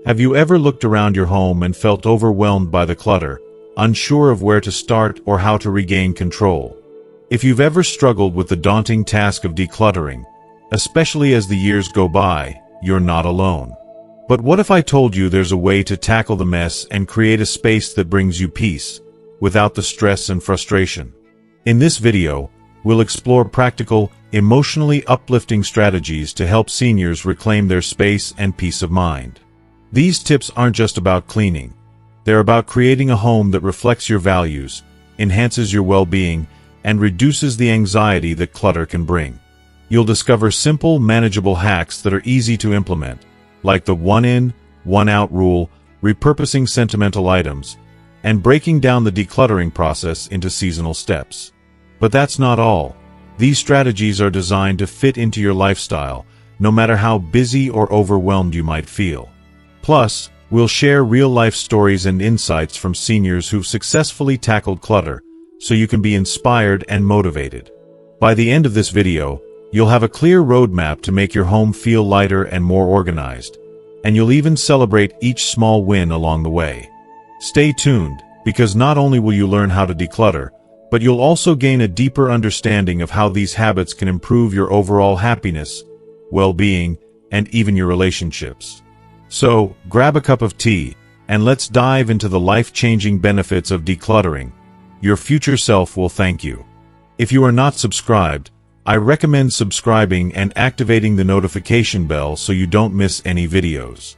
Have you ever looked around your home and felt overwhelmed by the clutter, unsure of where to start or how to regain control? If you've ever struggled with the daunting task of decluttering, especially as the years go by, you're not alone. But what if I told you there's a way to tackle the mess and create a space that brings you peace, without the stress and frustration? In this video, we'll explore practical, emotionally uplifting strategies to help seniors reclaim their space and peace of mind. These tips aren't just about cleaning. They're about creating a home that reflects your values, enhances your well-being, and reduces the anxiety that clutter can bring. You'll discover simple, manageable hacks that are easy to implement, like the one-in, one-out rule, repurposing sentimental items, and breaking down the decluttering process into seasonal steps. But that's not all. These strategies are designed to fit into your lifestyle, no matter how busy or overwhelmed you might feel. Plus, we'll share real-life stories and insights from seniors who've successfully tackled clutter, so you can be inspired and motivated. By the end of this video, you'll have a clear roadmap to make your home feel lighter and more organized, and you'll even celebrate each small win along the way. Stay tuned, because not only will you learn how to declutter, but you'll also gain a deeper understanding of how these habits can improve your overall happiness, well-being, and even your relationships. So, grab a cup of tea, and let's dive into the life-changing benefits of decluttering. Your future self will thank you. If you are not subscribed, I recommend subscribing and activating the notification bell so you don't miss any videos.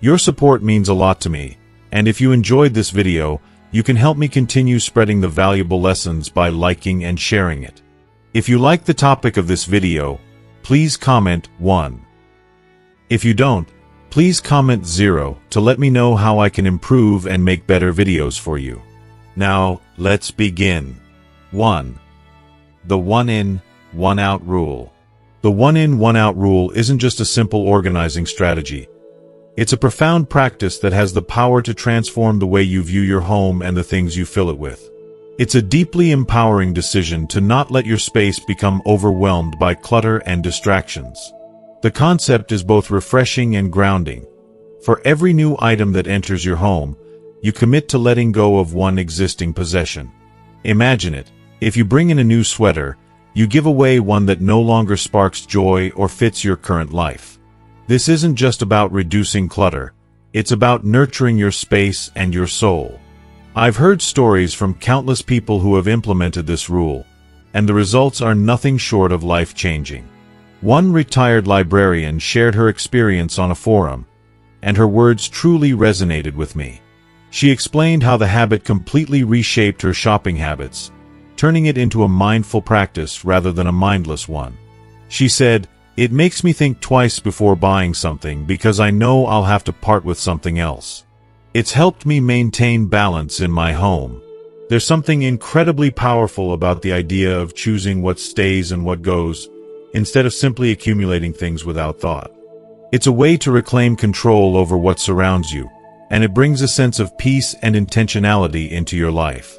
Your support means a lot to me, and if you enjoyed this video, you can help me continue spreading the valuable lessons by liking and sharing it. If you like the topic of this video, please comment 1. If you don't, please comment 0 to let me know how I can improve and make better videos for you. Now, let's begin. 1. The one-in, one-out rule. The one-in, one-out rule isn't just a simple organizing strategy. It's a profound practice that has the power to transform the way you view your home and the things you fill it with. It's a deeply empowering decision to not let your space become overwhelmed by clutter and distractions. The concept is both refreshing and grounding. For every new item that enters your home, you commit to letting go of one existing possession. Imagine it. If you bring in a new sweater, you give away one that no longer sparks joy or fits your current life. This isn't just about reducing clutter. It's about nurturing your space and your soul. I've heard stories from countless people who have implemented this rule, and the results are nothing short of life-changing. One retired librarian shared her experience on a forum, and her words truly resonated with me. She explained how the habit completely reshaped her shopping habits, turning it into a mindful practice rather than a mindless one. She said, "It makes me think twice before buying something because I know I'll have to part with something else. It's helped me maintain balance in my home." There's something incredibly powerful about the idea of choosing what stays and what goes, instead of simply accumulating things without thought. It's a way to reclaim control over what surrounds you, and it brings a sense of peace and intentionality into your life.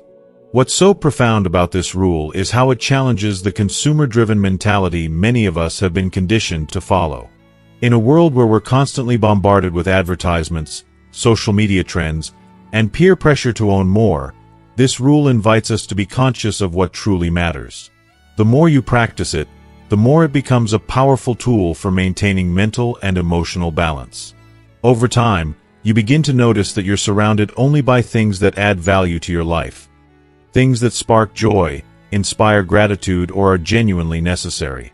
What's so profound about this rule is how it challenges the consumer-driven mentality many of us have been conditioned to follow. In a world where we're constantly bombarded with advertisements, social media trends, and peer pressure to own more, this rule invites us to be conscious of what truly matters. The more you practice it, the more it becomes a powerful tool for maintaining mental and emotional balance. Over time, you begin to notice that you're surrounded only by things that add value to your life. Things that spark joy, inspire gratitude, or are genuinely necessary.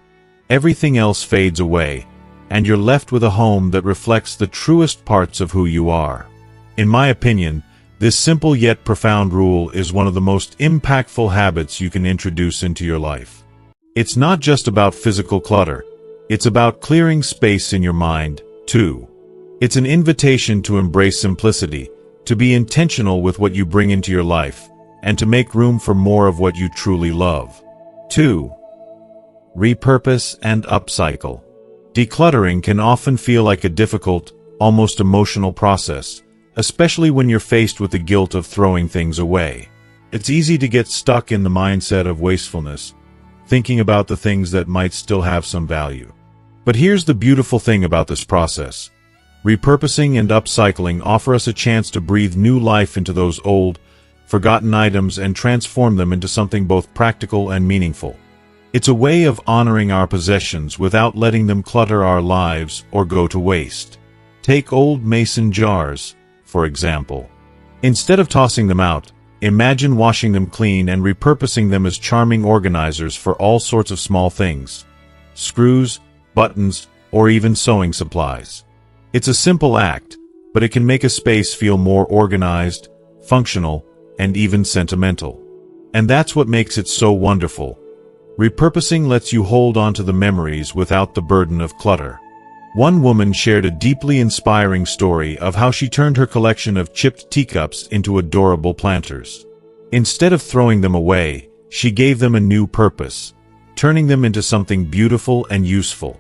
Everything else fades away, and you're left with a home that reflects the truest parts of who you are. In my opinion, this simple yet profound rule is one of the most impactful habits you can introduce into your life. It's not just about physical clutter. It's about clearing space in your mind, too. It's an invitation to embrace simplicity, to be intentional with what you bring into your life, and to make room for more of what you truly love. 2. Repurpose and upcycle. Decluttering can often feel like a difficult, almost emotional process, especially when you're faced with the guilt of throwing things away. It's easy to get stuck in the mindset of wastefulness, thinking about the things that might still have some value. But here's the beautiful thing about this process. Repurposing and upcycling offer us a chance to breathe new life into those old, forgotten items and transform them into something both practical and meaningful. It's a way of honoring our possessions without letting them clutter our lives or go to waste. Take old mason jars, for example. Instead of tossing them out, imagine washing them clean and repurposing them as charming organizers for all sorts of small things. Screws, buttons, or even sewing supplies. It's a simple act, but it can make a space feel more organized, functional, and even sentimental. And that's what makes it so wonderful. Repurposing lets you hold on to the memories without the burden of clutter. One woman shared a deeply inspiring story of how she turned her collection of chipped teacups into adorable planters. Instead of throwing them away, she gave them a new purpose, turning them into something beautiful and useful.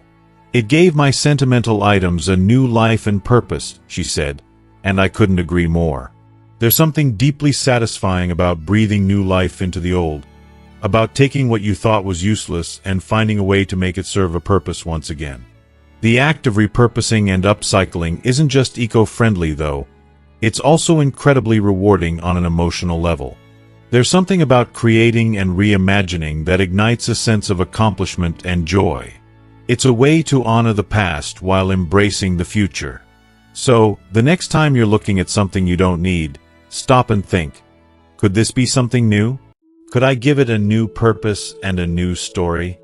"It gave my sentimental items a new life and purpose," she said, and I couldn't agree more. There's something deeply satisfying about breathing new life into the old, about taking what you thought was useless and finding a way to make it serve a purpose once again. The act of repurposing and upcycling isn't just eco-friendly, though. It's also incredibly rewarding on an emotional level. There's something about creating and reimagining that ignites a sense of accomplishment and joy. It's a way to honor the past while embracing the future. So, the next time you're looking at something you don't need, stop and think, could this be something new? Could I give it a new purpose and a new story?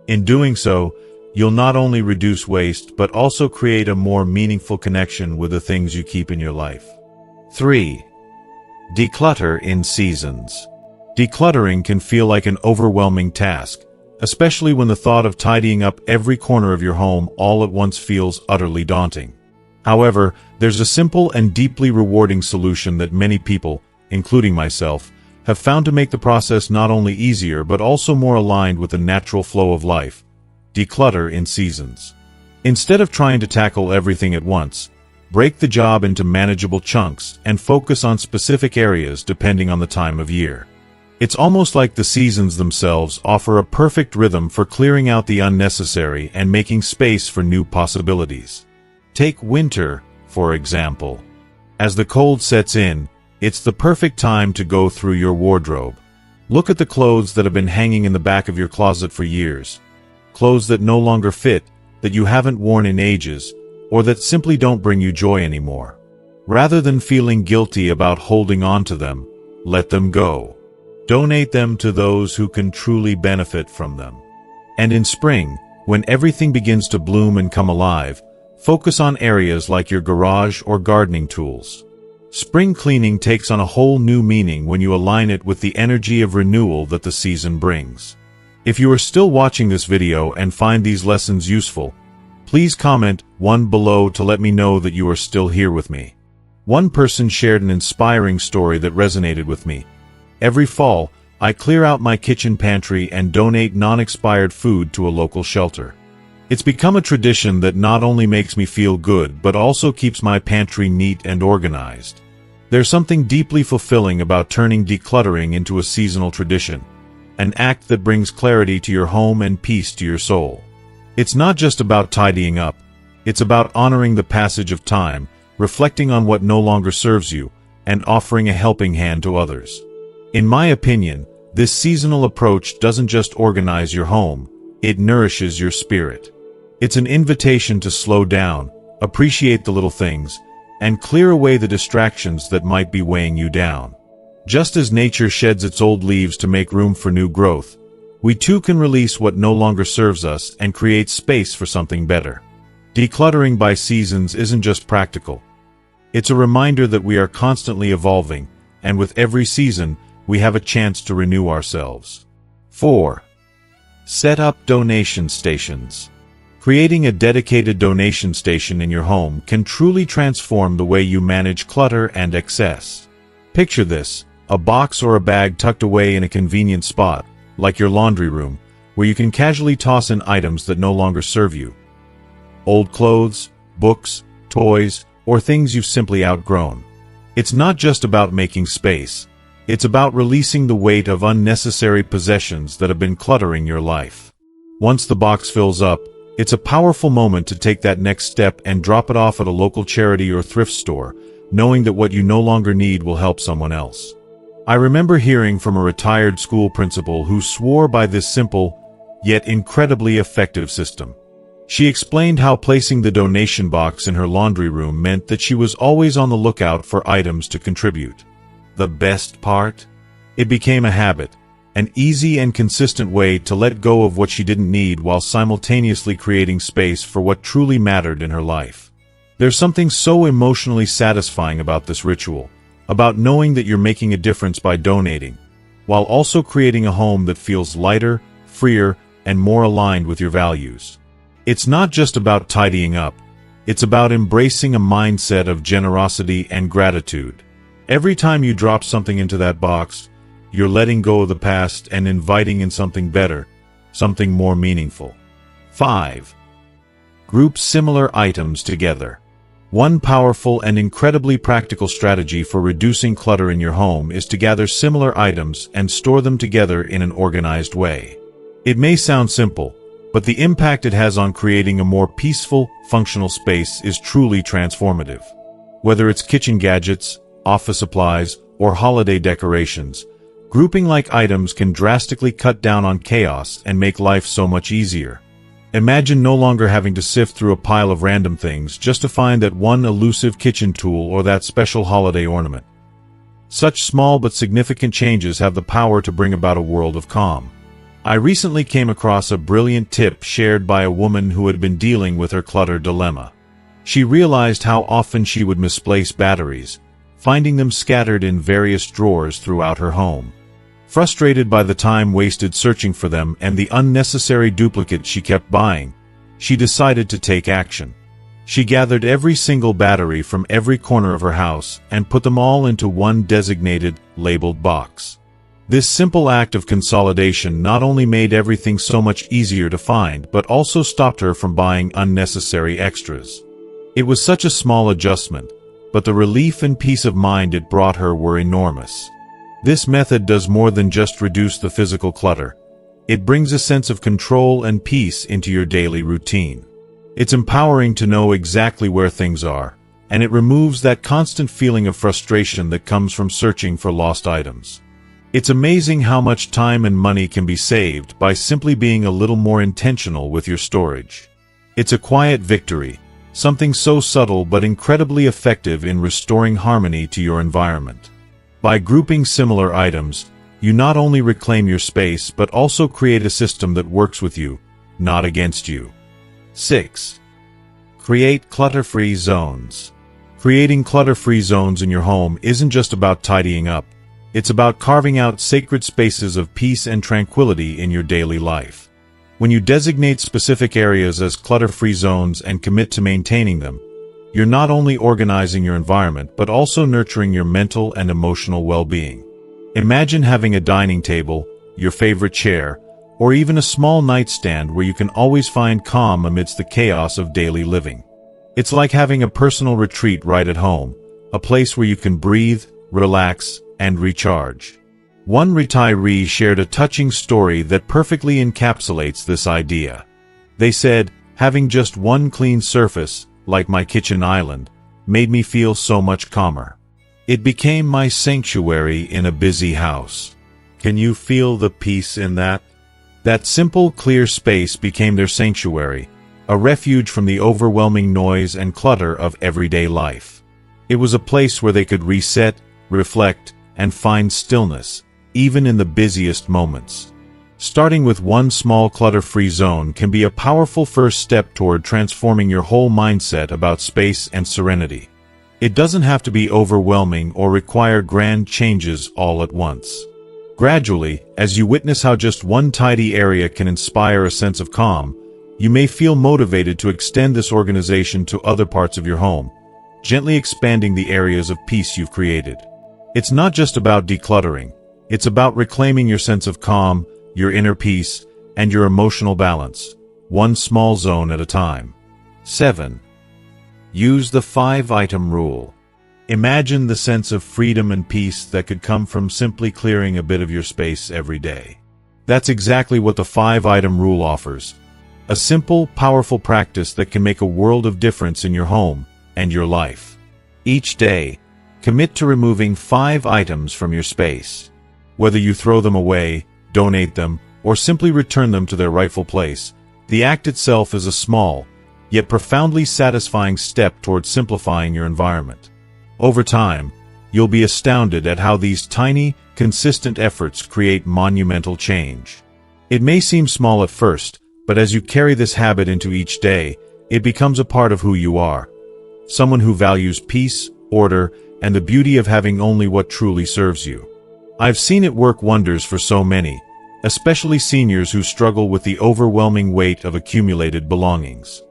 In doing so, you'll not only reduce waste but also create a more meaningful connection with the things you keep in your life. 3. Declutter in seasons. Decluttering can feel like an overwhelming task, especially when the thought of tidying up every corner of your home all at once feels utterly daunting. However, there's a simple and deeply rewarding solution that many people, including myself, have found to make the process not only easier but also more aligned with the natural flow of life. Declutter in seasons. Instead of trying to tackle everything at once, break the job into manageable chunks and focus on specific areas depending on the time of year. It's almost like the seasons themselves offer a perfect rhythm for clearing out the unnecessary and making space for new possibilities. Take winter, for example. As the cold sets in, it's the perfect time to go through your wardrobe. Look at the clothes that have been hanging in the back of your closet for years. Clothes that no longer fit, that you haven't worn in ages, or that simply don't bring you joy anymore. Rather than feeling guilty about holding on to them, let them go. Donate them to those who can truly benefit from them. And in spring, when everything begins to bloom and come alive, focus on areas like your garage or gardening tools. Spring cleaning takes on a whole new meaning when you align it with the energy of renewal that the season brings. If you are still watching this video and find these lessons useful, please comment 1 below to let me know that you are still here with me. One person shared an inspiring story that resonated with me. "Every fall, I clear out my kitchen pantry and donate non-expired food to a local shelter. It's become a tradition that not only makes me feel good but also keeps my pantry neat and organized." There's something deeply fulfilling about turning decluttering into a seasonal tradition, an act that brings clarity to your home and peace to your soul. It's not just about tidying up, it's about honoring the passage of time, reflecting on what no longer serves you, and offering a helping hand to others. In my opinion, this seasonal approach doesn't just organize your home, it nourishes your spirit. It's an invitation to slow down, appreciate the little things, and clear away the distractions that might be weighing you down. Just as nature sheds its old leaves to make room for new growth, we too can release what no longer serves us and create space for something better. Decluttering by seasons isn't just practical. It's a reminder that we are constantly evolving, and with every season, we have a chance to renew ourselves. 4. Set up donation stations. Creating a dedicated donation station in your home can truly transform the way you manage clutter and excess. Picture this, a box or a bag tucked away in a convenient spot, like your laundry room, where you can casually toss in items that no longer serve you. Old clothes, books, toys, or things you've simply outgrown. It's not just about making space. It's about releasing the weight of unnecessary possessions that have been cluttering your life. Once the box fills up, It's a powerful moment to take that next step and drop it off at a local charity or thrift store, knowing that what you no longer need will help someone else. I remember hearing from a retired school principal who swore by this simple, yet incredibly effective system. She explained how placing the donation box in her laundry room meant that she was always on the lookout for items to contribute. The best part? It became a habit, an easy and consistent way to let go of what she didn't need while simultaneously creating space for what truly mattered in her life. There's something so emotionally satisfying about this ritual, about knowing that you're making a difference by donating, while also creating a home that feels lighter, freer, and more aligned with your values. It's not just about tidying up, it's about embracing a mindset of generosity and gratitude. Every time you drop something into that box, you're letting go of the past and inviting in something better, something more meaningful. 5. Group similar items together. One powerful and incredibly practical strategy for reducing clutter in your home is to gather similar items and store them together in an organized way. It may sound simple, but the impact it has on creating a more peaceful, functional space is truly transformative. Whether it's kitchen gadgets, office supplies, or holiday decorations, grouping like items can drastically cut down on chaos and make life so much easier. Imagine no longer having to sift through a pile of random things just to find that one elusive kitchen tool or that special holiday ornament. Such small but significant changes have the power to bring about a world of calm. I recently came across a brilliant tip shared by a woman who had been dealing with her clutter dilemma. She realized how often she would misplace batteries, finding them scattered in various drawers throughout her home. Frustrated by the time wasted searching for them and the unnecessary duplicates she kept buying, she decided to take action. She gathered every single battery from every corner of her house and put them all into one designated, labeled box. This simple act of consolidation not only made everything so much easier to find but also stopped her from buying unnecessary extras. It was such a small adjustment, but the relief and peace of mind it brought her were enormous. This method does more than just reduce the physical clutter. It brings a sense of control and peace into your daily routine. It's empowering to know exactly where things are, and it removes that constant feeling of frustration that comes from searching for lost items. It's amazing how much time and money can be saved by simply being a little more intentional with your storage. It's a quiet victory, something so subtle but incredibly effective in restoring harmony to your environment. By grouping similar items, you not only reclaim your space but also create a system that works with you, not against you. 6. Create clutter-free zones. Creating clutter-free zones in your home isn't just about tidying up. It's about carving out sacred spaces of peace and tranquility in your daily life. When you designate specific areas as clutter-free zones and commit to maintaining them, you're not only organizing your environment but also nurturing your mental and emotional well-being. Imagine having a dining table, your favorite chair, or even a small nightstand where you can always find calm amidst the chaos of daily living. It's like having a personal retreat right at home, a place where you can breathe, relax, and recharge. One retiree shared a touching story that perfectly encapsulates this idea. They said, "Having just one clean surface, like my kitchen island, made me feel so much calmer. It became my sanctuary in a busy house." Can you feel the peace in that? That simple, clear space became their sanctuary, a refuge from the overwhelming noise and clutter of everyday life. It was a place where they could reset, reflect, and find stillness, even in the busiest moments. Starting with one small clutter-free zone can be a powerful first step toward transforming your whole mindset about space and serenity. It doesn't have to be overwhelming or require grand changes all at once. Gradually, as you witness how just one tidy area can inspire a sense of calm, you may feel motivated to extend this organization to other parts of your home, gently expanding the areas of peace you've created. It's not just about decluttering. It's about reclaiming your sense of calm, your inner peace, and your emotional balance, one small zone at a time. 7. Use the 5-item rule. Imagine the sense of freedom and peace that could come from simply clearing a bit of your space every day. That's exactly what the 5-item rule offers. A simple, powerful practice that can make a world of difference in your home and your life. Each day, commit to removing 5 items from your space. Whether you throw them away, donate them, or simply return them to their rightful place, the act itself is a small, yet profoundly satisfying step towards simplifying your environment. Over time, you'll be astounded at how these tiny, consistent efforts create monumental change. It may seem small at first, but as you carry this habit into each day, it becomes a part of who you are. Someone who values peace, order, and the beauty of having only what truly serves you. I've seen it work wonders for so many, especially seniors who struggle with the overwhelming weight of accumulated belongings.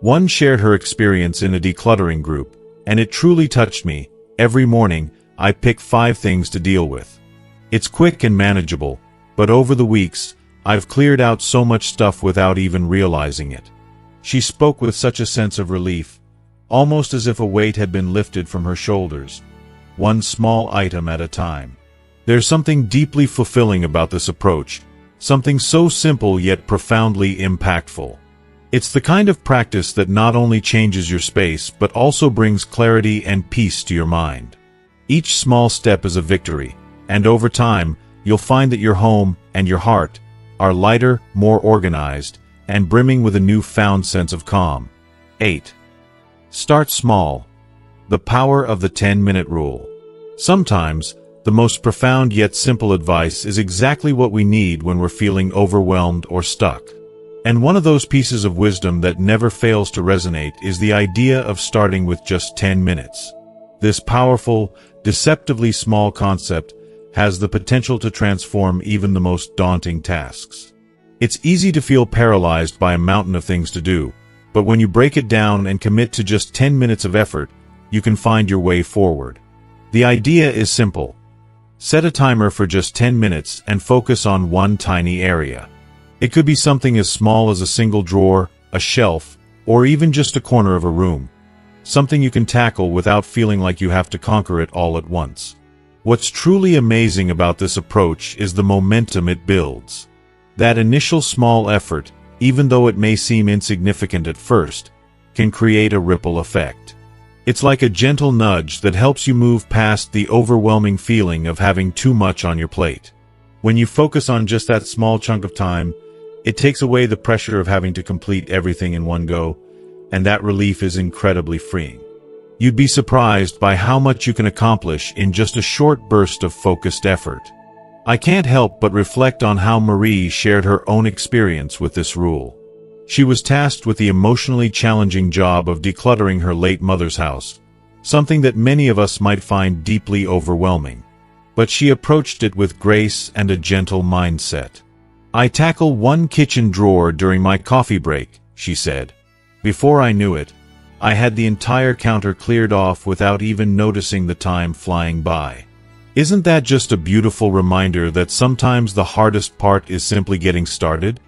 One shared her experience in a decluttering group, and it truly touched me. Every morning, I pick 5 things to deal with. It's quick and manageable, but over the weeks, I've cleared out so much stuff without even realizing it. She spoke with such a sense of relief, almost as if a weight had been lifted from her shoulders, one small item at a time. There's something deeply fulfilling about this approach, something so simple yet profoundly impactful. It's the kind of practice that not only changes your space but also brings clarity and peace to your mind. Each small step is a victory, and over time, you'll find that your home and your heart are lighter, more organized, and brimming with a newfound sense of calm. 8. Start small. The power of the 10-minute rule. Sometimes, the most profound yet simple advice is exactly what we need when we're feeling overwhelmed or stuck. And one of those pieces of wisdom that never fails to resonate is the idea of starting with just 10 minutes. This powerful, deceptively small concept has the potential to transform even the most daunting tasks. It's easy to feel paralyzed by a mountain of things to do, but when you break it down and commit to just 10 minutes of effort, you can find your way forward. The idea is simple. Set a timer for just 10 minutes and focus on one tiny area. It could be something as small as a single drawer, a shelf, or even just a corner of a room. Something you can tackle without feeling like you have to conquer it all at once. What's truly amazing about this approach is the momentum it builds. That initial small effort, even though it may seem insignificant at first, can create a ripple effect. It's like a gentle nudge that helps you move past the overwhelming feeling of having too much on your plate. When you focus on just that small chunk of time, it takes away the pressure of having to complete everything in one go, and that relief is incredibly freeing. You'd be surprised by how much you can accomplish in just a short burst of focused effort. I can't help but reflect on how Marie shared her own experience with this rule. She was tasked with the emotionally challenging job of decluttering her late mother's house, something that many of us might find deeply overwhelming. But she approached it with grace and a gentle mindset. "I tackle one kitchen drawer during my coffee break," she said. "Before I knew it, I had the entire counter cleared off without even noticing the time flying by." Isn't that just a beautiful reminder that sometimes the hardest part is simply getting started?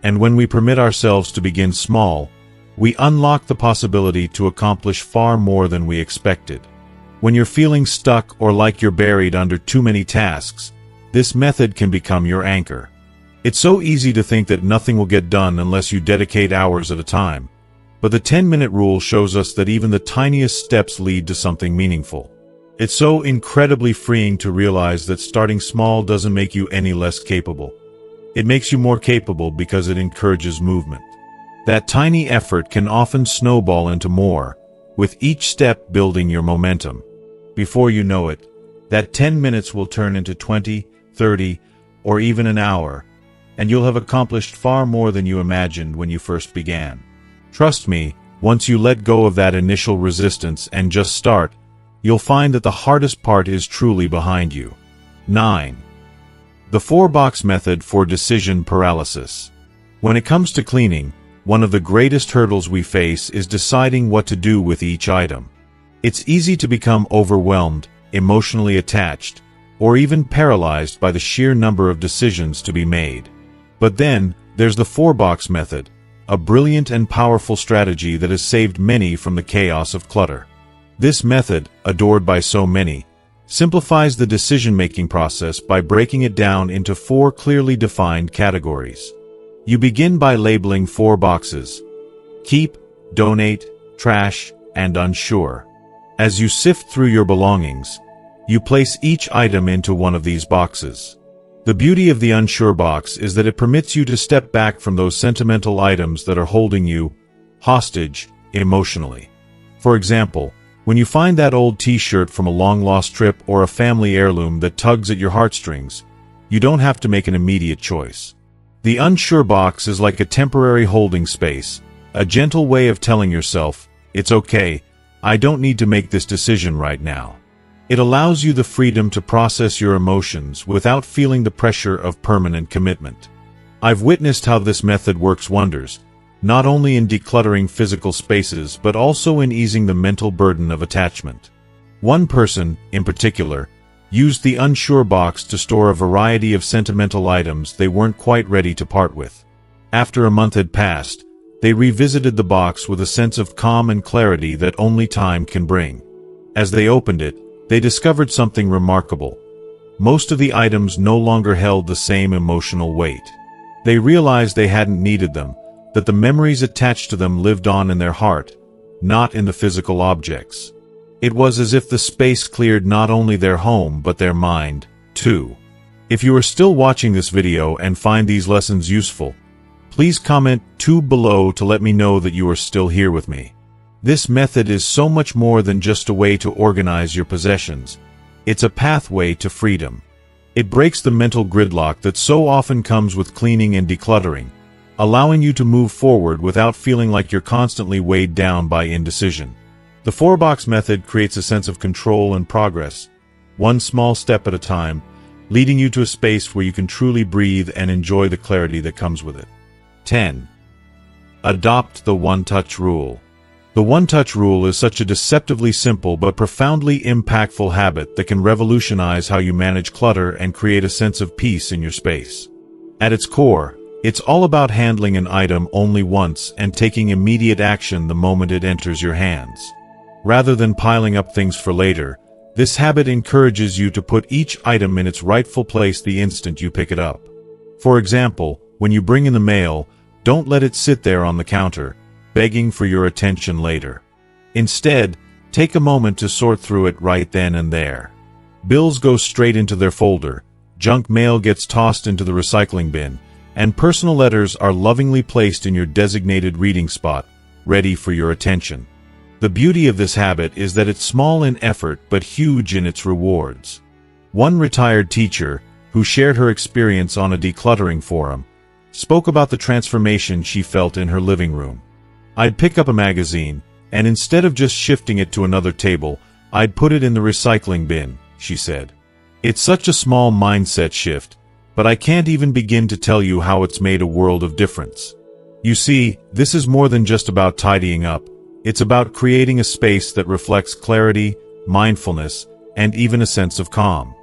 And when we permit ourselves to begin small, we unlock the possibility to accomplish far more than we expected. When you're feeling stuck or like you're buried under too many tasks, this method can become your anchor. It's so easy to think that nothing will get done unless you dedicate hours at a time. But the 10-minute rule shows us that even the tiniest steps lead to something meaningful. It's so incredibly freeing to realize that starting small doesn't make you any less capable. It makes you more capable because it encourages movement. That tiny effort can often snowball into more, with each step building your momentum. Before you know it, that 10 minutes will turn into 20, 30, or even an hour, and you'll have accomplished far more than you imagined when you first began. Trust me, once you let go of that initial resistance and just start, you'll find that the hardest part is truly behind you. 9. The 4-box method for decision paralysis. When it comes to cleaning, one of the greatest hurdles we face is deciding what to do with each item. It's easy to become overwhelmed, emotionally attached, or even paralyzed by the sheer number of decisions to be made. But then, there's the 4-box method, a brilliant and powerful strategy that has saved many from the chaos of clutter. This method, adored by so many, simplifies the decision-making process by breaking it down into 4 clearly defined categories. You begin by labeling 4 boxes: keep, donate, trash, and unsure. As you sift through your belongings, you place each item into one of these boxes. The beauty of the unsure box is that it permits you to step back from those sentimental items that are holding you hostage emotionally. For example, when you find that old t-shirt from a long-lost trip or a family heirloom that tugs at your heartstrings, you don't have to make an immediate choice. The unsure box is like a temporary holding space, a gentle way of telling yourself, "It's okay, I don't need to make this decision right now." It allows you the freedom to process your emotions without feeling the pressure of permanent commitment. I've witnessed how this method works wonders, not only in decluttering physical spaces but also in easing the mental burden of attachment. One person, in particular, used the unsure box to store a variety of sentimental items they weren't quite ready to part with. After a month had passed, they revisited the box with a sense of calm and clarity that only time can bring. As they opened it, they discovered something remarkable. Most of the items no longer held the same emotional weight. They realized they hadn't needed them, that the memories attached to them lived on in their heart, not in the physical objects. It was as if the space cleared not only their home but their mind, too. If you are still watching this video and find these lessons useful, please comment 2 below to let me know that you are still here with me. This method is so much more than just a way to organize your possessions. It's a pathway to freedom. It breaks the mental gridlock that so often comes with cleaning and decluttering, allowing you to move forward without feeling like you're constantly weighed down by indecision. The 4-box method creates a sense of control and progress, one small step at a time, leading you to a space where you can truly breathe and enjoy the clarity that comes with it. 10. Adopt the OneTouch rule. The OneTouch rule is such a deceptively simple but profoundly impactful habit that can revolutionize how you manage clutter and create a sense of peace in your space. At its core, it's all about handling an item only once and taking immediate action the moment it enters your hands. Rather than piling up things for later, this habit encourages you to put each item in its rightful place the instant you pick it up. For example, when you bring in the mail, don't let it sit there on the counter, begging for your attention later. Instead, take a moment to sort through it right then and there. Bills go straight into their folder, junk mail gets tossed into the recycling bin, and personal letters are lovingly placed in your designated reading spot, ready for your attention. The beauty of this habit is that it's small in effort but huge in its rewards. One retired teacher, who shared her experience on a decluttering forum, spoke about the transformation she felt in her living room. "I'd pick up a magazine, and instead of just shifting it to another table, I'd put it in the recycling bin," she said. "It's such a small mindset shift, but I can't even begin to tell you how it's made a world of difference." You see, this is more than just about tidying up. It's about creating a space that reflects clarity, mindfulness, and even a sense of calm.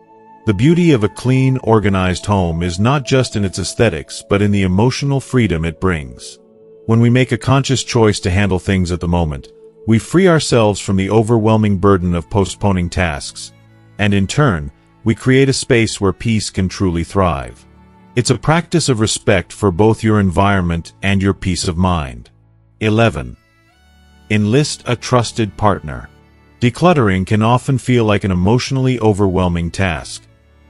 The beauty of a clean, organized home is not just in its aesthetics but in the emotional freedom it brings. When we make a conscious choice to handle things at the moment, we free ourselves from the overwhelming burden of postponing tasks, and in turn, we create a space where peace can truly thrive. It's a practice of respect for both your environment and your peace of mind. 11. Enlist a trusted partner. Decluttering can often feel like an emotionally overwhelming task,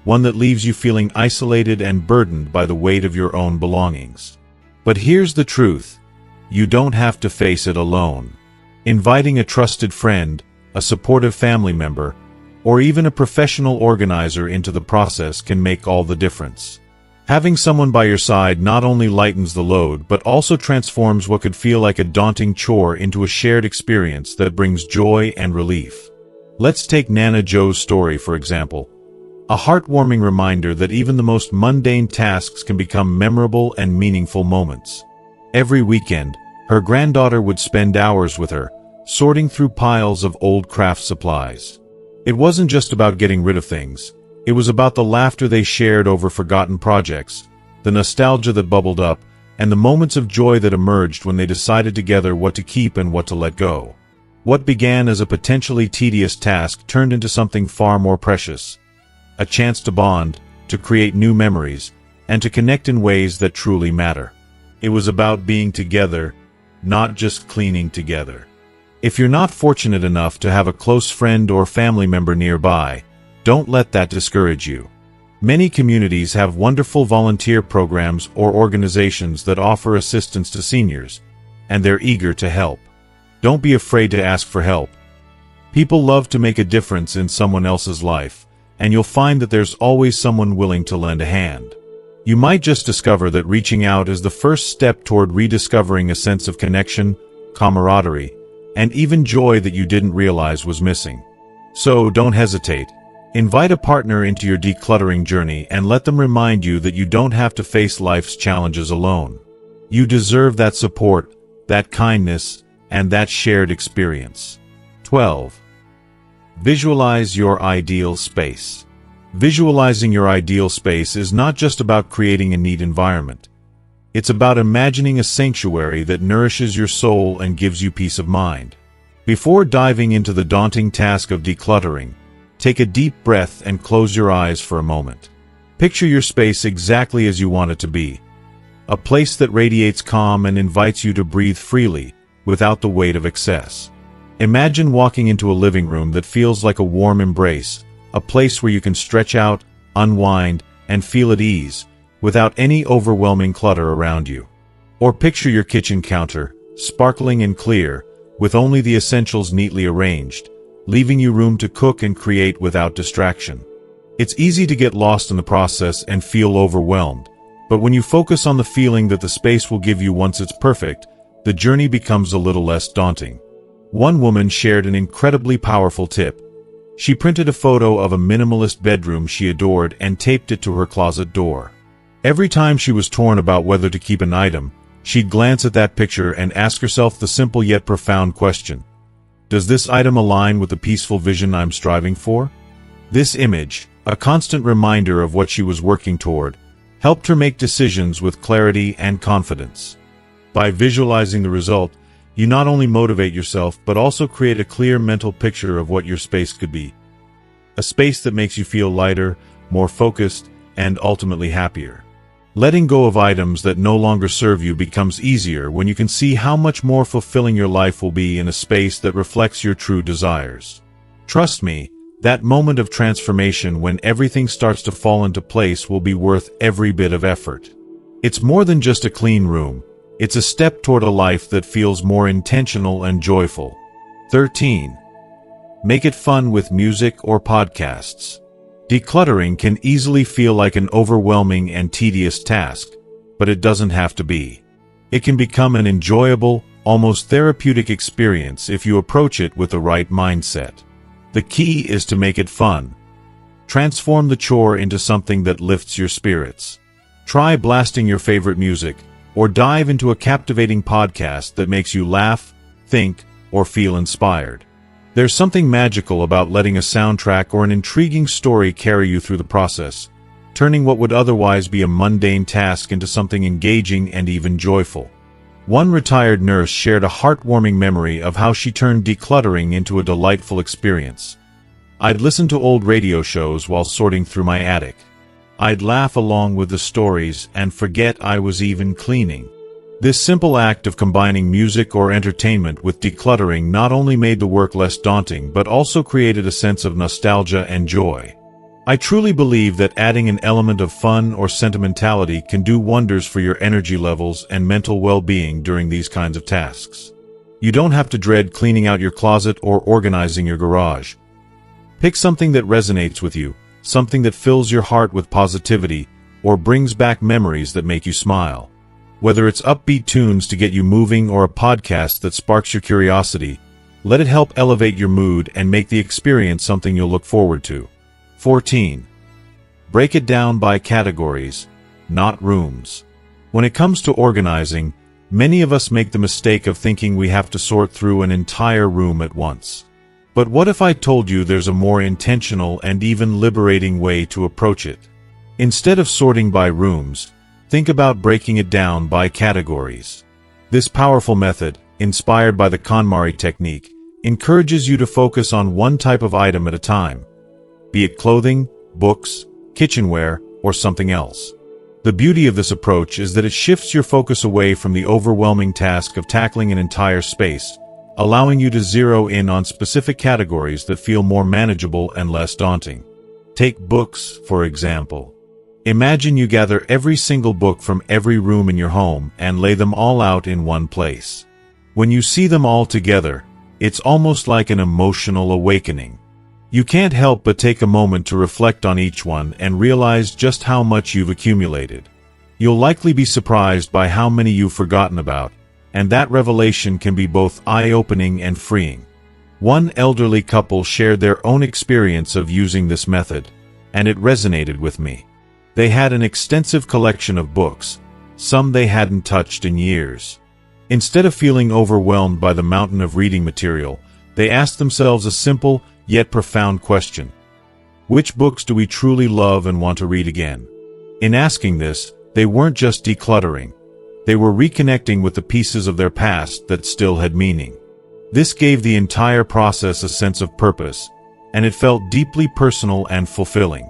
one that leaves you feeling isolated and burdened by the weight of your own belongings. But here's the truth. You don't have to face it alone. Inviting a trusted friend, a supportive family member, or even a professional organizer into the process can make all the difference. Having someone by your side not only lightens the load but also transforms what could feel like a daunting chore into a shared experience that brings joy and relief. Let's take Nana Joe's story for example. A heartwarming reminder that even the most mundane tasks can become memorable and meaningful moments. Every weekend, her granddaughter would spend hours with her, sorting through piles of old craft supplies. It wasn't just about getting rid of things. It was about the laughter they shared over forgotten projects, the nostalgia that bubbled up, and the moments of joy that emerged when they decided together what to keep and what to let go. What began as a potentially tedious task turned into something far more precious. A chance to bond, to create new memories, and to connect in ways that truly matter. It was about being together, not just cleaning together. If you're not fortunate enough to have a close friend or family member nearby, don't let that discourage you. Many communities have wonderful volunteer programs or organizations that offer assistance to seniors, and they're eager to help. Don't be afraid to ask for help. People love to make a difference in someone else's life, and you'll find that there's always someone willing to lend a hand. You might just discover that reaching out is the first step toward rediscovering a sense of connection, camaraderie, and even joy that you didn't realize was missing. So don't hesitate. Invite a partner into your decluttering journey and let them remind you that you don't have to face life's challenges alone. You deserve that support, that kindness, and that shared experience. 12. Visualize your ideal space. Visualizing your ideal space is not just about creating a neat environment. It's about imagining a sanctuary that nourishes your soul and gives you peace of mind. Before diving into the daunting task of decluttering, take a deep breath and close your eyes for a moment. Picture your space exactly as you want it to be. A place that radiates calm and invites you to breathe freely, without the weight of excess. Imagine walking into a living room that feels like a warm embrace, a place where you can stretch out, unwind, and feel at ease, without any overwhelming clutter around you. Or picture your kitchen counter, sparkling and clear, with only the essentials neatly arranged, leaving you room to cook and create without distraction. It's easy to get lost in the process and feel overwhelmed, but when you focus on the feeling that the space will give you once it's perfect, the journey becomes a little less daunting. One woman shared an incredibly powerful tip. She printed a photo of a minimalist bedroom she adored and taped it to her closet door. Every time she was torn about whether to keep an item, she'd glance at that picture and ask herself the simple yet profound question: does this item align with the peaceful vision I'm striving for? This image, a constant reminder of what she was working toward, helped her make decisions with clarity and confidence. By visualizing the result, you not only motivate yourself but also create a clear mental picture of what your space could be. A space that makes you feel lighter, more focused, and ultimately happier. Letting go of items that no longer serve you becomes easier when you can see how much more fulfilling your life will be in a space that reflects your true desires. Trust me, that moment of transformation when everything starts to fall into place will be worth every bit of effort. It's more than just a clean room. It's a step toward a life that feels more intentional and joyful. 13. Make it fun with music or podcasts. Decluttering can easily feel like an overwhelming and tedious task, but it doesn't have to be. It can become an enjoyable, almost therapeutic experience if you approach it with the right mindset. The key is to make it fun. Transform the chore into something that lifts your spirits. Try blasting your favorite music, or dive into a captivating podcast that makes you laugh, think, or feel inspired. There's something magical about letting a soundtrack or an intriguing story carry you through the process, turning what would otherwise be a mundane task into something engaging and even joyful. One retired nurse shared a heartwarming memory of how she turned decluttering into a delightful experience. I'd listen to old radio shows while sorting through my attic. I'd laugh along with the stories and forget I was even cleaning. This simple act of combining music or entertainment with decluttering not only made the work less daunting but also created a sense of nostalgia and joy. I truly believe that adding an element of fun or sentimentality can do wonders for your energy levels and mental well-being during these kinds of tasks. You don't have to dread cleaning out your closet or organizing your garage. Pick something that resonates with you, something that fills your heart with positivity, or brings back memories that make you smile. Whether it's upbeat tunes to get you moving or a podcast that sparks your curiosity, let it help elevate your mood and make the experience something you'll look forward to. 14. Break it down by categories, not rooms. When it comes to organizing, many of us make the mistake of thinking we have to sort through an entire room at once. But what if I told you there's a more intentional and even liberating way to approach it? Instead of sorting by rooms, think about breaking it down by categories. This powerful method, inspired by the KonMari technique, encourages you to focus on one type of item at a time, be it clothing, books, kitchenware, or something else. The beauty of this approach is that it shifts your focus away from the overwhelming task of tackling an entire space, allowing you to zero in on specific categories that feel more manageable and less daunting. Take books, for example. Imagine you gather every single book from every room in your home and lay them all out in one place. When you see them all together, it's almost like an emotional awakening. You can't help but take a moment to reflect on each one and realize just how much you've accumulated. You'll likely be surprised by how many you've forgotten about, and that revelation can be both eye-opening and freeing. One elderly couple shared their own experience of using this method, and it resonated with me. They had an extensive collection of books, some they hadn't touched in years. Instead of feeling overwhelmed by the mountain of reading material, they asked themselves a simple, yet profound question. Which books do we truly love and want to read again? In asking this, they weren't just decluttering. They were reconnecting with the pieces of their past that still had meaning. This gave the entire process a sense of purpose, and it felt deeply personal and fulfilling.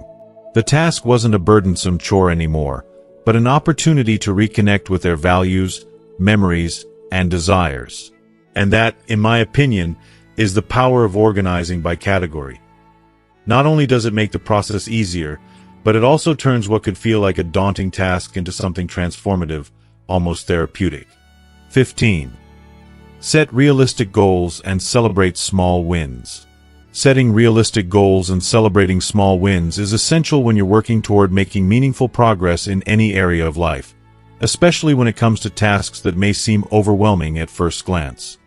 The task wasn't a burdensome chore anymore, but an opportunity to reconnect with their values, memories, and desires. And that, in my opinion, is the power of organizing by category. Not only does it make the process easier, but it also turns what could feel like a daunting task into something transformative, almost therapeutic. 15. Set realistic goals and celebrate small wins. Setting realistic goals and celebrating small wins is essential when you're working toward making meaningful progress in any area of life, especially when it comes to tasks that may seem overwhelming at first glance.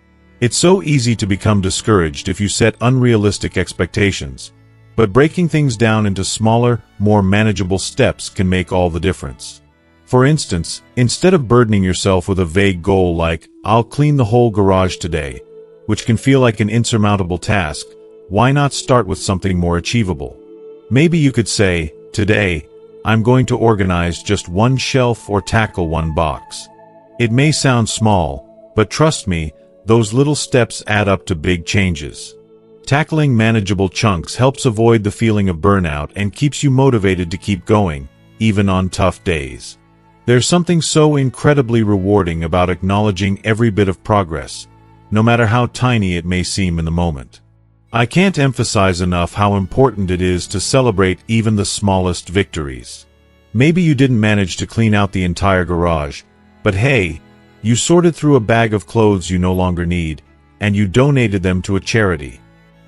It's so easy to become discouraged if you set unrealistic expectations, but breaking things down into smaller, more manageable steps can make all the difference. For instance, instead of burdening yourself with a vague goal like, "I'll clean the whole garage today," which can feel like an insurmountable task, why not start with something more achievable? Maybe you could say, "Today, I'm going to organize just one shelf or tackle one box." It may sound small, but trust me, those little steps add up to big changes. Tackling manageable chunks helps avoid the feeling of burnout and keeps you motivated to keep going, even on tough days. There's something so incredibly rewarding about acknowledging every bit of progress, no matter how tiny it may seem in the moment. I can't emphasize enough how important it is to celebrate even the smallest victories. Maybe you didn't manage to clean out the entire garage, but hey, you sorted through a bag of clothes you no longer need, and you donated them to a charity.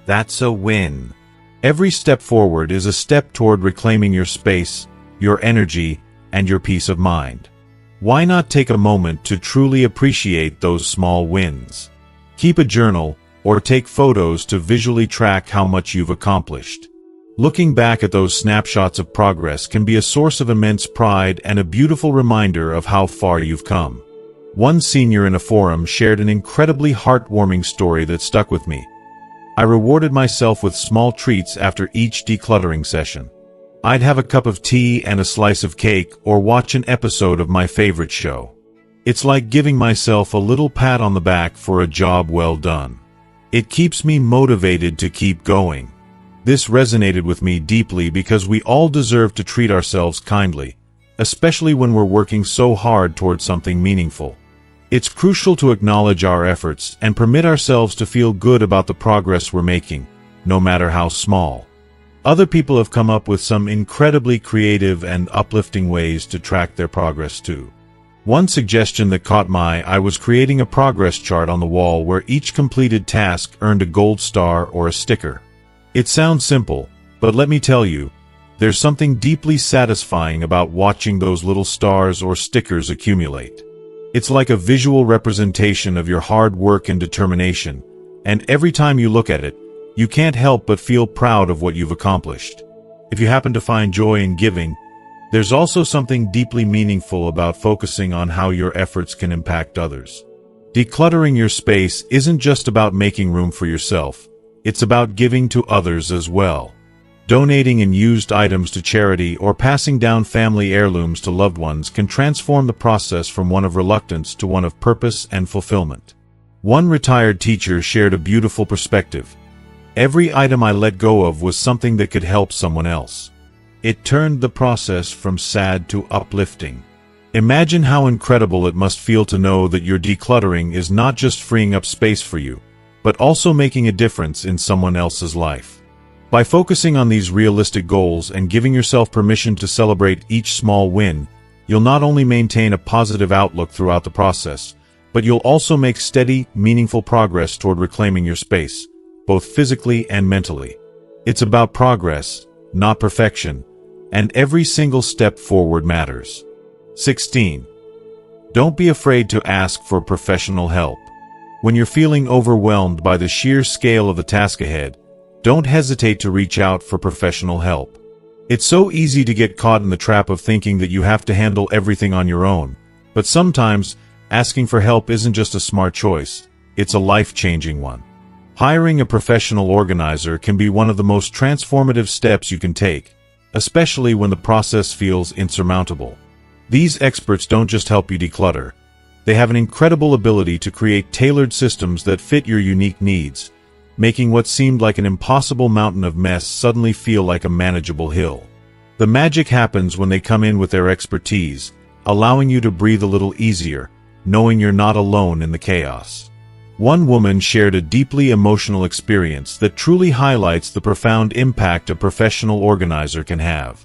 That's a win. Every step forward is a step toward reclaiming your space, your energy, and your peace of mind. Why not take a moment to truly appreciate those small wins? Keep a journal, or take photos to visually track how much you've accomplished. Looking back at those snapshots of progress can be a source of immense pride and a beautiful reminder of how far you've come. One senior in a forum shared an incredibly heartwarming story that stuck with me. "I rewarded myself with small treats after each decluttering session. I'd have a cup of tea and a slice of cake or watch an episode of my favorite show. It's like giving myself a little pat on the back for a job well done. It keeps me motivated to keep going." This resonated with me deeply because we all deserve to treat ourselves kindly, especially when we're working so hard toward something meaningful. It's crucial to acknowledge our efforts and permit ourselves to feel good about the progress we're making, no matter how small. Other people have come up with some incredibly creative and uplifting ways to track their progress too. One suggestion that caught my eye was creating a progress chart on the wall where each completed task earned a gold star or a sticker. It sounds simple, but let me tell you, there's something deeply satisfying about watching those little stars or stickers accumulate. It's like a visual representation of your hard work and determination, and every time you look at it, you can't help but feel proud of what you've accomplished. If you happen to find joy in giving, there's also something deeply meaningful about focusing on how your efforts can impact others. Decluttering your space isn't just about making room for yourself, it's about giving to others as well. Donating unused items to charity or passing down family heirlooms to loved ones can transform the process from one of reluctance to one of purpose and fulfillment. One retired teacher shared a beautiful perspective. "Every item I let go of was something that could help someone else." It turned the process from sad to uplifting. Imagine how incredible it must feel to know that your decluttering is not just freeing up space for you, but also making a difference in someone else's life. By focusing on these realistic goals and giving yourself permission to celebrate each small win, you'll not only maintain a positive outlook throughout the process, but you'll also make steady, meaningful progress toward reclaiming your space, both physically and mentally. It's about progress, not perfection, and every single step forward matters. 16. Don't be afraid to ask for professional help. When you're feeling overwhelmed by the sheer scale of the task ahead, don't hesitate to reach out for professional help. It's so easy to get caught in the trap of thinking that you have to handle everything on your own, but sometimes asking for help isn't just a smart choice, it's a life-changing one. Hiring a professional organizer can be one of the most transformative steps you can take, especially when the process feels insurmountable. These experts don't just help you declutter. They have an incredible ability to create tailored systems that fit your unique needs, making what seemed like an impossible mountain of mess suddenly feel like a manageable hill. The magic happens when they come in with their expertise, allowing you to breathe a little easier, knowing you're not alone in the chaos. One woman shared a deeply emotional experience that truly highlights the profound impact a professional organizer can have.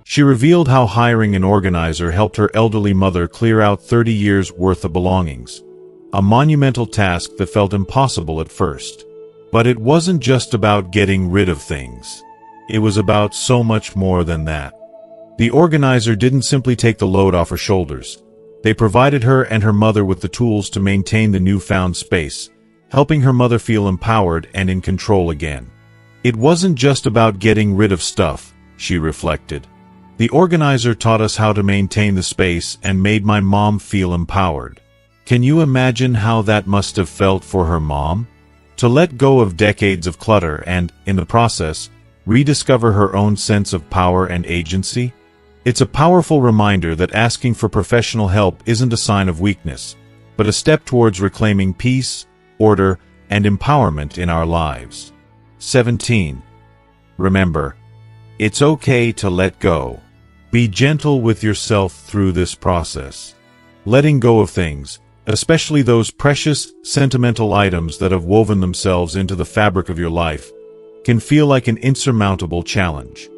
She revealed how hiring an organizer helped her elderly mother clear out 30 years' worth of belongings, a monumental task that felt impossible at first. But it wasn't just about getting rid of things. It was about so much more than that. The organizer didn't simply take the load off her shoulders. They provided her and her mother with the tools to maintain the newfound space, helping her mother feel empowered and in control again. It wasn't just about getting rid of stuff, she reflected. The organizer taught us how to maintain the space and made my mom feel empowered. Can you imagine how that must have felt for her mom? To let go of decades of clutter and, in the process, rediscover her own sense of power and agency? It's a powerful reminder that asking for professional help isn't a sign of weakness, but a step towards reclaiming peace, order, and empowerment in our lives. 17. Remember, it's okay to let go. Be gentle with yourself through this process. Letting go of things, especially those precious, sentimental items that have woven themselves into the fabric of your life, can feel like an insurmountable challenge.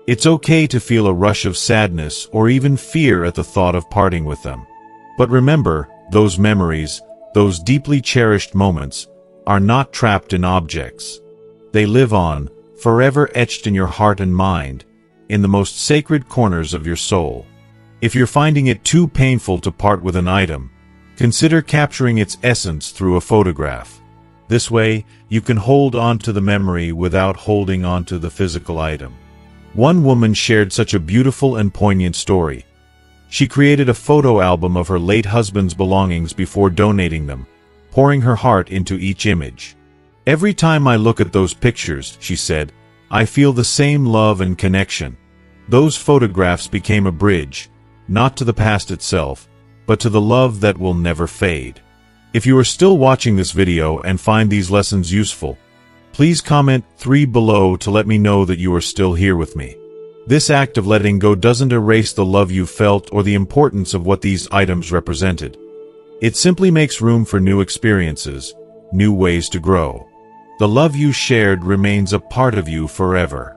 It's okay to feel a rush of sadness or even fear at the thought of parting with them. But remember, those memories, those deeply cherished moments, are not trapped in objects. They live on, forever etched in your heart and mind, in the most sacred corners of your soul. If you're finding it too painful to part with an item, consider capturing its essence through a photograph. This way, you can hold on to the memory without holding on to the physical item. One woman shared such a beautiful and poignant story. She created a photo album of her late husband's belongings before donating them, pouring her heart into each image. Every time I look at those pictures, she said, I feel the same love and connection. Those photographs became a bridge, not to the past itself, but to the love that will never fade. If you are still watching this video and find these lessons useful, please comment 3 below to let me know that you are still here with me. This act of letting go doesn't erase the love you felt or the importance of what these items represented. It simply makes room for new experiences, new ways to grow. The love you shared remains a part of you forever.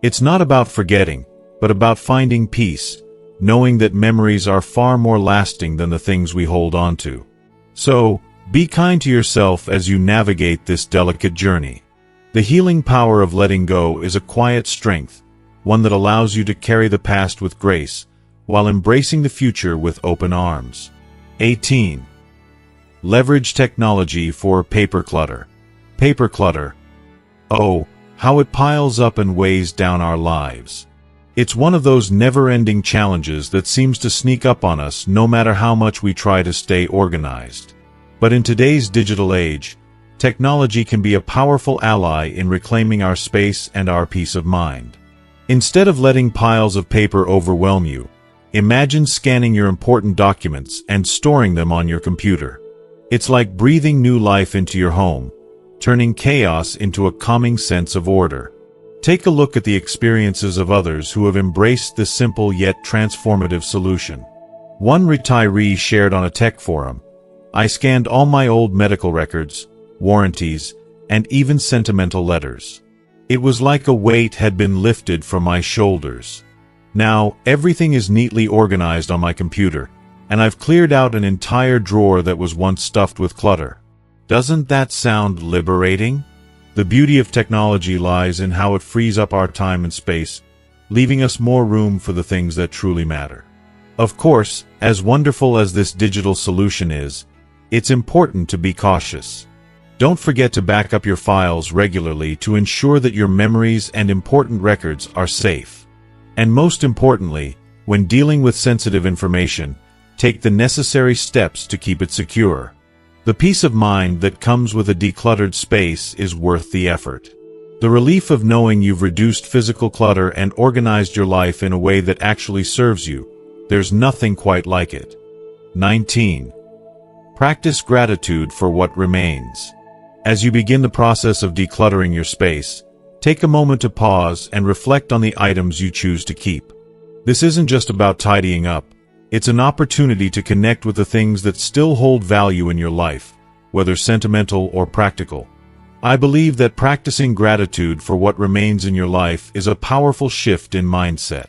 It's not about forgetting, but about finding peace, knowing that memories are far more lasting than the things we hold on to. So, be kind to yourself as you navigate this delicate journey. The healing power of letting go is a quiet strength, one that allows you to carry the past with grace, while embracing the future with open arms. 18. Leverage technology for paper clutter. Paper clutter. Oh, how it piles up and weighs down our lives. It's one of those never-ending challenges that seems to sneak up on us no matter how much we try to stay organized. But in today's digital age, technology can be a powerful ally in reclaiming our space and our peace of mind. Instead of letting piles of paper overwhelm you, imagine scanning your important documents and storing them on your computer. It's like breathing new life into your home, turning chaos into a calming sense of order. Take a look at the experiences of others who have embraced this simple yet transformative solution. One retiree shared on a tech forum, "I scanned all my old medical records, warranties, and even sentimental letters. It was like a weight had been lifted from my shoulders. Now, everything is neatly organized on my computer, and I've cleared out an entire drawer that was once stuffed with clutter." Doesn't that sound liberating? The beauty of technology lies in how it frees up our time and space, leaving us more room for the things that truly matter. Of course, as wonderful as this digital solution is, it's important to be cautious. Don't forget to back up your files regularly to ensure that your memories and important records are safe. And most importantly, when dealing with sensitive information, take the necessary steps to keep it secure. The peace of mind that comes with a decluttered space is worth the effort. The relief of knowing you've reduced physical clutter and organized your life in a way that actually serves you, there's nothing quite like it. 19. Practice gratitude for what remains. As you begin the process of decluttering your space, take a moment to pause and reflect on the items you choose to keep. This isn't just about tidying up. It's an opportunity to connect with the things that still hold value in your life, whether sentimental or practical. I believe that practicing gratitude for what remains in your life is a powerful shift in mindset.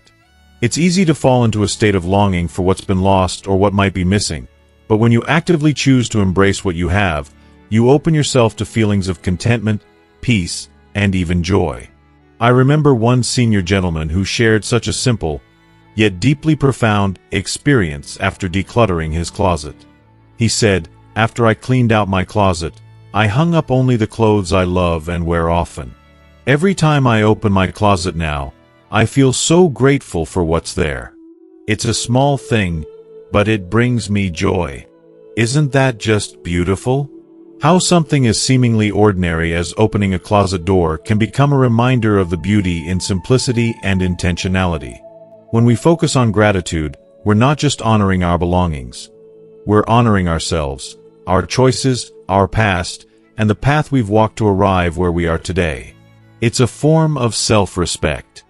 It's easy to fall into a state of longing for what's been lost or what might be missing, but when you actively choose to embrace what you have, you open yourself to feelings of contentment, peace, and even joy. I remember one senior gentleman who shared such a simple, yet deeply profound, experience after decluttering his closet. He said, "After I cleaned out my closet, I hung up only the clothes I love and wear often. Every time I open my closet now, I feel so grateful for what's there. It's a small thing, but it brings me joy." Isn't that just beautiful? How something as seemingly ordinary as opening a closet door can become a reminder of the beauty in simplicity and intentionality. When we focus on gratitude, we're not just honoring our belongings. We're honoring ourselves, our choices, our past, and the path we've walked to arrive where we are today. It's a form of self-respect.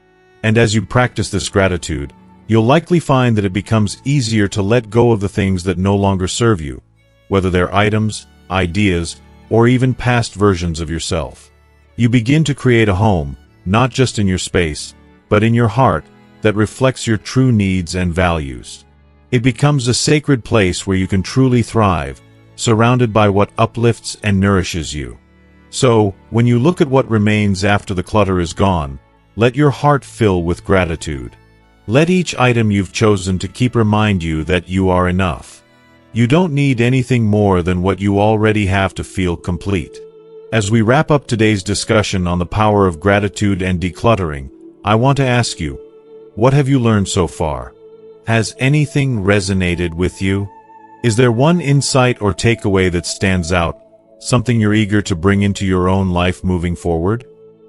And as you practice this gratitude, you'll likely find that it becomes easier to let go of the things that no longer serve you, whether they're items, ideas, or even past versions of yourself. You begin to create a home, not just in your space, but in your heart, that reflects your true needs and values. It becomes a sacred place where you can truly thrive, surrounded by what uplifts and nourishes you. So, when you look at what remains after the clutter is gone, let your heart fill with gratitude. Let each item you've chosen to keep remind you that you are enough. You don't need anything more than what you already have to feel complete. As we wrap up today's discussion on the power of gratitude and decluttering, I want to ask you, what have you learned so far? Has anything resonated with you? Is there one insight or takeaway that stands out, something you're eager to bring into your own life moving forward?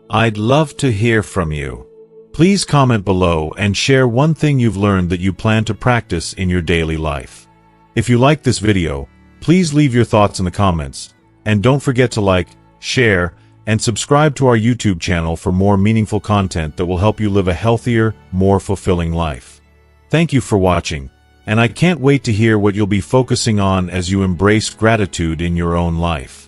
I'd love to hear from you. Please comment below and share one thing you've learned that you plan to practice in your daily life. If you like this video, please leave your thoughts in the comments, and don't forget to like, share, and subscribe to our YouTube channel for more meaningful content that will help you live a healthier, more fulfilling life. Thank you for watching, and I can't wait to hear what you'll be focusing on as you embrace gratitude in your own life.